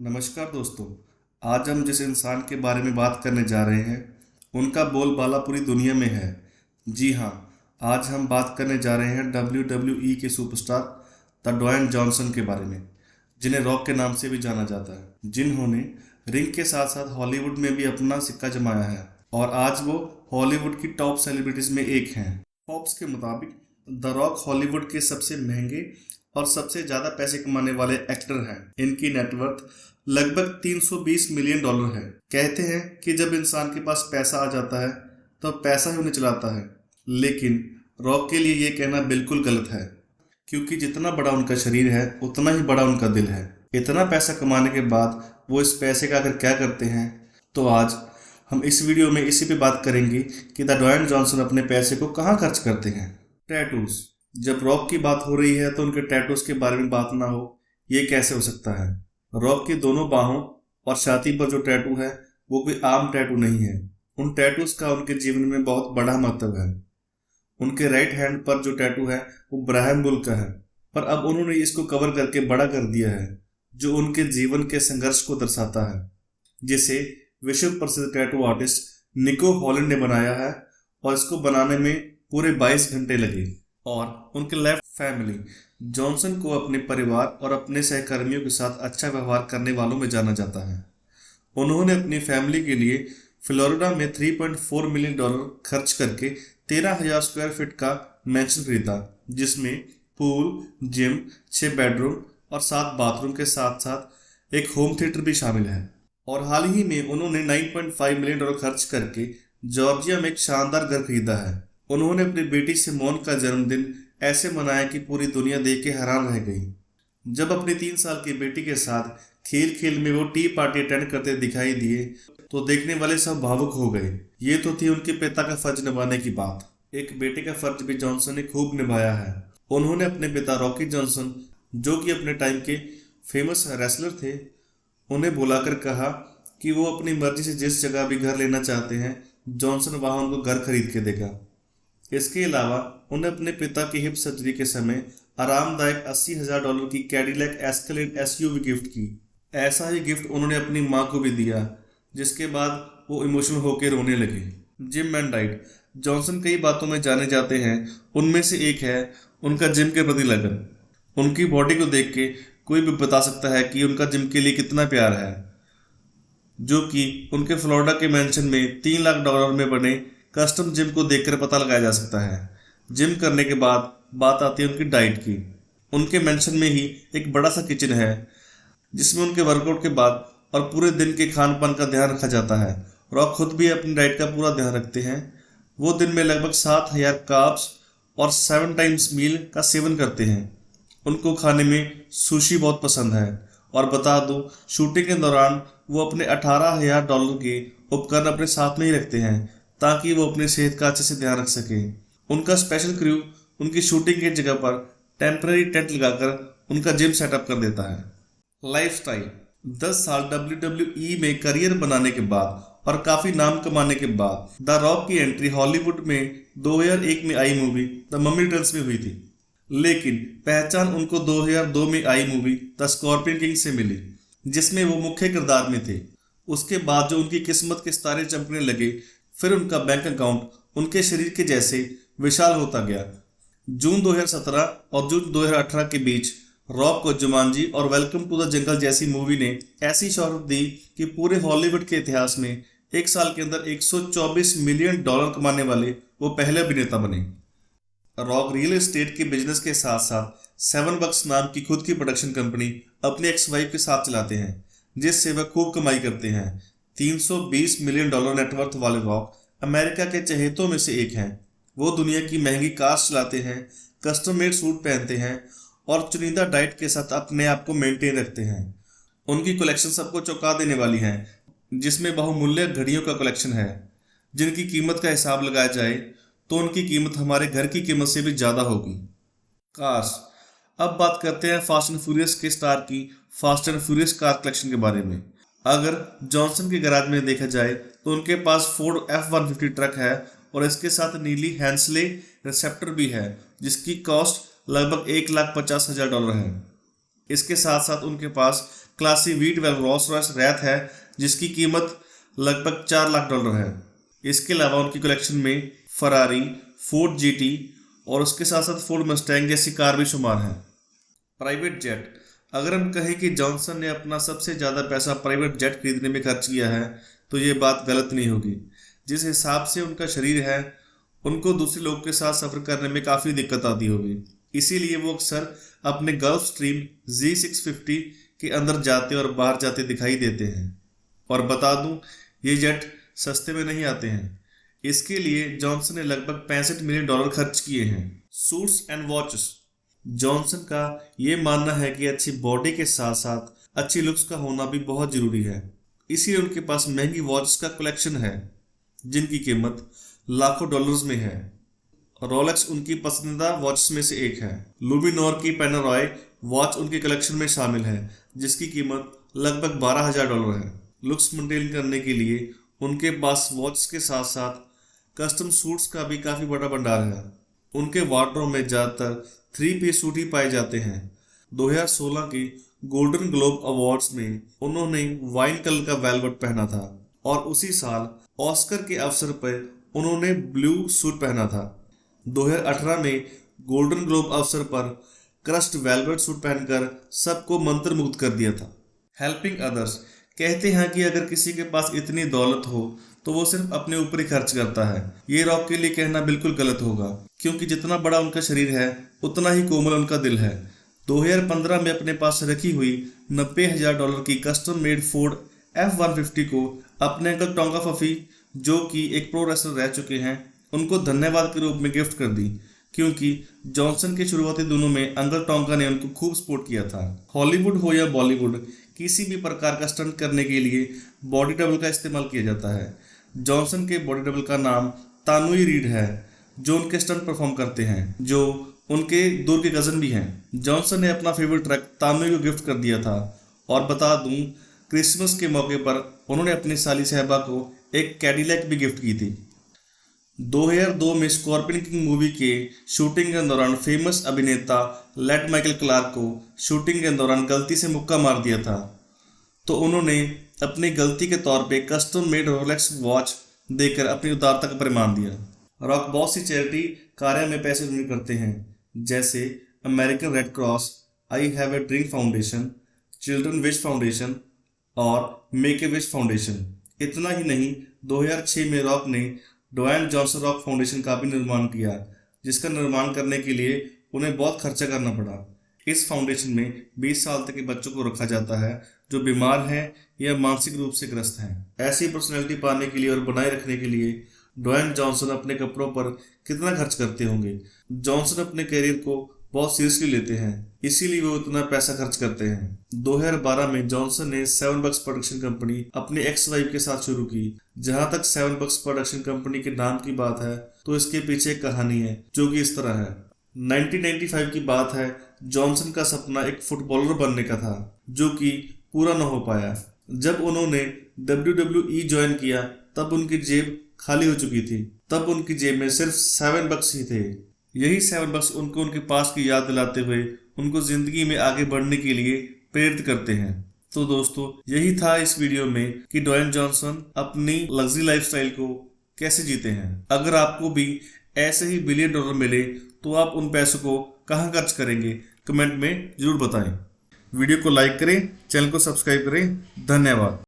नमस्कार दोस्तों। आज हम जिस इंसान के बारे में बात करने जा रहे हैं उनका बोलबाला पूरी दुनिया में है। जी हाँ, आज हम बात करने जा रहे हैं WWE के सुपरस्टार द ड्वेन जॉनसन के बारे में, जिन्हें रॉक के नाम से भी जाना जाता है, जिन्होंने रिंग के साथ साथ हॉलीवुड में भी अपना सिक्का जमाया है और आज वो हॉलीवुड की टॉप सेलिब्रिटीज में एक हैं। फॉर्ब्स के मुताबिक द रॉक हॉलीवुड के सबसे महंगे और सबसे ज़्यादा पैसे कमाने वाले एक्टर हैं। इनकी नेटवर्थ लगभग 320 मिलियन डॉलर है। कहते हैं कि जब इंसान के पास पैसा आ जाता है तो पैसा ही उन्हें चलाता है, लेकिन रॉक के लिए ये कहना बिल्कुल गलत है, क्योंकि जितना बड़ा उनका शरीर है उतना ही बड़ा उनका दिल है। इतना पैसा कमाने के बाद वो इस पैसे का आखिर क्या करते हैं, तो आज हम इस वीडियो में इसी पे बात करेंगे कि द ड्वेन जॉनसन अपने पैसे को कहाँ खर्च करते हैं। टैटूज। जब रॉक की बात हो रही है तो उनके टैटूज के बारे में बात ना हो, ये कैसे हो सकता है। रॉक की दोनों बाहों और छाती पर जो टैटू है वो कोई आम टैटू नहीं है। उन टैटूज का उनके जीवन में बहुत बड़ा महत्व है। उनके राइट हैंड पर जो टैटू है वो ब्राहम बुल का है, पर अब उन्होंने इसको कवर करके बड़ा कर दिया है, जो उनके जीवन के संघर्ष को दर्शाता है, जिसे विश्व प्रसिद्ध टैटू आर्टिस्ट निको हॉलैंड ने बनाया है और इसको बनाने में पूरे 22 घंटे लगे। और उनके लेफ्ट फैमिली जॉनसन को अपने परिवार और अपने सहकर्मियों के साथ अच्छा व्यवहार करने वालों में जाना जाता है। उन्होंने अपनी फैमिली के लिए फ्लोरिडा में 3.4 मिलियन डॉलर खर्च करके 13,000 स्क्वायर फीट का मैंशन खरीदा, जिसमें पूल, जिम, 6 बेडरूम और 7 बाथरूम के साथ साथ एक होम थिएटर भी शामिल है। और हाल ही में उन्होंने 9.5 मिलियन डॉलर खर्च करके जॉर्जिया में एक शानदार घर खरीदा है। उन्होंने अपनी बेटी सिमोन का जन्मदिन ऐसे मनाया कि पूरी दुनिया देख के हैरान रह गई। जब अपनी 3 साल की बेटी के साथ खेल खेल में वो टी पार्टी अटेंड करते दिखाई दिए तो देखने वाले सब भावुक हो गए। ये तो थी उनके पिता का फर्ज निभाने की बात। एक बेटे का फर्ज भी जॉनसन ने खूब निभाया है। उन्होंने अपने पिता रॉकी जॉनसन, जो कि अपने टाइम के फेमस रेसलर थे, उन्हें बुलाकर कहा कि वो अपनी मर्जी से जिस जगह भी घर लेना चाहते हैं जॉनसन वहां उनको घर खरीद के देगा। इसके अलावा उन्हें अपने पिता की हिप सर्जरी के समय आरामदायक $80,000 की कैडिलैक एस्केलेड एसयूवी गिफ्ट की। ऐसा ही गिफ्ट उन्होंने अपनी मां को भी दिया, जिसके बाद वो इमोशनल होकर रोने लगे। Gym and diet. जॉनसन कई बातों में जाने जाते हैं, उनमें से एक है उनका जिम के प्रति लगन। उनकी बॉडी को देख के कोई भी बता सकता है कि उनका जिम के लिए कितना प्यार है, जो कि उनके फ्लोरिडा के मैंशन में $3 लाख में बने कस्टम जिम को देखकर पता लगाया जा सकता है। जिम करने के बाद बात आती है उनकी डाइट की। उनके मेंशन में ही एक बड़ा सा किचन है, जिसमें उनके वर्कआउट के बाद और पूरे दिन के खान पान का ध्यान रखा जाता है। रॉक खुद भी अपनी डाइट का पूरा ध्यान रखते हैं। वो दिन में लगभग 7,000 कार्ब्स और 7 टाइम्स मील का सेवन करते हैं। उनको खाने में सुशी बहुत पसंद है। और बता दूं, शूटिंग के दौरान वो अपने $18,000 के उपकरण अपने साथ में ही रखते हैं, ताकि वो अपनी सेहत का अच्छे से ध्यान रख सके। उनका स्पेशल क्रू उनकी शूटिंग की जगह पर टेम्पररी टेंट लगाकर उनका जिम सेटअप कर देता है। लाइफस्टाइल। 10 साल WWE में करियर बनाने के बाद और काफी नाम कमाने के बाद द रॉक की एंट्री हॉलीवुड में 2001 में आई मूवी द मम्मी रिटर्न्स में हुई थी, लेकिन पहचान उनको 2002 में आई मूवी द स्कॉर्पियन किंग से मिली, जिसमें वो मुख्य किरदार में थे। उसके बाद जो उनकी किस्मत के सितारे चमकने लगे, फिर उनका बैंक अकाउंट उनके शरीर के जैसे विशाल होता गया। जून 2017 और जून 2018 के बीच रॉक को जुमांजी और वेलकम टू द जंगल जैसी मूवी ने ऐसी शोहरत दी कि पूरे हॉलीवुड के इतिहास में एक साल के अंदर $124 मिलियन कमाने वाले वो पहले अभिनेता बने। रॉक रियल एस्टेट के बिजनेस के साथ साथ 7 बक्स नाम की खुद की प्रोडक्शन कंपनी अपने एक्स वाइफ के साथ चलाते हैं, जिससे वह खूब कमाई करते हैं। $320 मिलियन नेटवर्थ वाले रॉक अमेरिका के चहेतों में से एक हैं। वो दुनिया की महंगी कार्स चलाते हैं, कस्टम मेड सूट पहनते हैं और चुनिंदा डाइट के साथ अपने आप को मेंटेन रखते हैं। उनकी कलेक्शन सबको चौंका देने वाली है, जिसमें बहुमूल्य घड़ियों का कलेक्शन है, जिनकी कीमत का हिसाब लगाया जाए तो उनकी कीमत हमारे घर की कीमत से भी ज़्यादा होगी। कार्स। अब बात करते हैं फास्ट एंड फ्यूरियस के स्टार की fast and furious car collection के बारे में। अगर जॉनसन के गैराज में देखा जाए तो उनके पास फोर्ड F-150 ट्रक है और इसके साथ नीली हैंसले रिसेप्टर भी है, जिसकी कॉस्ट लगभग $1,50,000 है। इसके साथ साथ उनके पास classy V12 Rolls Royce Wraith है जिसकी कीमत लगभग $4 लाख है। इसके अलावा उनकी कलेक्शन में फरारी, फोर्ड GT और उसके साथ साथ फोर्ड मस्टैंग जैसी कार भी शुमार हैं। प्राइवेट जेट, अगर हम कहें कि जॉनसन ने अपना सबसे ज़्यादा पैसा प्राइवेट जेट खरीदने में खर्च किया है तो ये बात गलत नहीं होगी। जिस हिसाब से उनका शरीर है उनको दूसरे लोगों के साथ सफ़र करने में काफ़ी दिक्कत आती होगी, इसीलिए वो अक्सर अपने गल्फ स्ट्रीम G650 के अंदर जाते और बाहर जाते दिखाई देते हैं। और बता दूं, ये जेट सस्ते में नहीं आते हैं। इसके लिए जॉनसन ने लगभग $65 मिलियन खर्च किए हैं। सूट्स एंड वॉचेस, जॉनसन का ये मानना है कि अच्छी बॉडी के साथ साथ अच्छी लुक्स का होना भी बहुत ज़रूरी है, इसलिए उनके पास महंगी वॉचेस का कलेक्शन है जिनकी कीमत लाखों डॉलर्स में है। रोलेक्स उनकी पसंदीदा वॉचेस में से एक है। लुमिनोर की पेनारॉय वॉच उनके कलेक्शन में शामिल है जिसकी कीमत लगभग $12,000 है। लुक्स मेंटेन करने के लिए उनके पास वॉच के साथ साथ कस्टम सूट्स का भी काफ़ी बड़ा भंडार है। उनके वार्डरोब में ज़्यादातर 3-piece सूट ही पाए जाते हैं। 2016 की गोल्डन ग्लोब अवार्ड्स में उन्होंने वाइन कलर का वेलवेट पहना था और उसी साल ऑस्कर के अवसर पर उन्होंने ब्लू सूट पहना था। 2018 में गोल्डन ग्लोब अवसर पर क्रस्ट वेलवेट सूट पहनकर सबको मंत्रमुग्ध कर दिया था। हेल्पिंग अदर्स, कहते हैं कि अगर किसी के पास इतनी दौलत हो तो वो सिर्फ अपने ऊपर ही खर्च करता है। ये रॉक के लिए कहना बिल्कुल गलत होगा, क्योंकि जितना बड़ा उनका शरीर है उतना ही कोमल उनका दिल है। 2015 में अपने पास रखी हुई $90,000 की कस्टम मेड फोर्ड F-150 को अपने अंकल टोंगा फफी, जो कि एक प्रो रेसलर रह चुके हैं, उनको धन्यवाद के रूप में गिफ्ट कर दी, क्योंकि जॉनसन के शुरुआती दिनों में अंकल टोंगा ने उनको खूब सपोर्ट किया था। हॉलीवुड हो या बॉलीवुड, किसी भी प्रकार का स्टंट करने के लिए बॉडी डबल का इस्तेमाल किया जाता है। जॉनसन के बॉडी डबल का नाम तानुई रीड है, जो उनके स्टंट परफॉर्म करते हैं, जो उनके दूर के कज़न भी हैं। जॉनसन ने अपना फेवरेट ट्रक तानुई को गिफ्ट कर दिया था। और बता दूं, क्रिसमस के मौके पर उन्होंने अपनी साली साहबा को एक कैडिलैक भी गिफ्ट की थी। 2002 में स्कॉर्पियन किंग मूवी के शूटिंग के दौरान फेमस अभिनेता लेट माइकल क्लार्क को शूटिंग के दौरान गलती से मुक्का मार दिया था, तो उन्होंने अपनी गलती के तौर पे कस्टम मेड रोलेक्स वॉच देकर अपनी उदारता का प्रमाण दिया। रॉक बहुत सी चैरिटी कार्य में पैसे डोनेट करते हैं, जैसे American red cross, I have a dream foundation, children wish foundation और मेक ए विश फाउंडेशन। इतना ही नहीं, 2006 में रॉक ने ड्वेन जॉनसन रॉक फाउंडेशन का भी निर्माण किया, जिसका निर्माण करने के लिए उन्हें बहुत खर्चा करना पड़ा। इस फाउंडेशन में 20 साल तक के बच्चों को रखा जाता है जो बीमार हैं या मानसिक रूप से ग्रस्त हैं। ऐसी पर्सनैलिटी पाने के लिए और बनाए रखने के लिए ड्वेन जॉनसन अपने कपड़ों पर कितना खर्च करते होंगे। जॉनसन अपने करियर को बहुत सीरियसली लेते हैं, इसीलिए वो इतना पैसा खर्च करते हैं। 2012 में जॉनसन ने 7 Bucks प्रोडक्शन कंपनी अपने एक्स वाइफ के साथ शुरू की। जहां तक 7 Bucks प्रोडक्शन कंपनी के नाम की बात है तो इसके पीछे एक कहानी है जो कि इस तरह है। 1995 की बात है। जॉनसन का सपना एक फुटबॉलर बनने का था, जो कि पूरा न हो पाया। जब उन्होंने WWE ज्वाइन किया तब उनकी जेब खाली हो चुकी थी। तब उनकी जेब में सिर्फ 7 Bucks ही थे। यही 7 Bucks उनको उनके पास की याद दिलाते हुए उनको जिंदगी में आगे बढ़ने के लिए प्रेरित करते हैं। तो दोस्तों, यही था इस वीडियो में कि ड्वेन जॉनसन अपनी लग्जरी लाइफस्टाइल को कैसे जीते हैं। अगर आपको भी ऐसे ही $1 बिलियन मिले तो आप उन पैसों को कहाँ खर्च करेंगे, कमेंट में जरूर बताएं। वीडियो को लाइक करें, चैनल को सब्सक्राइब करें। धन्यवाद।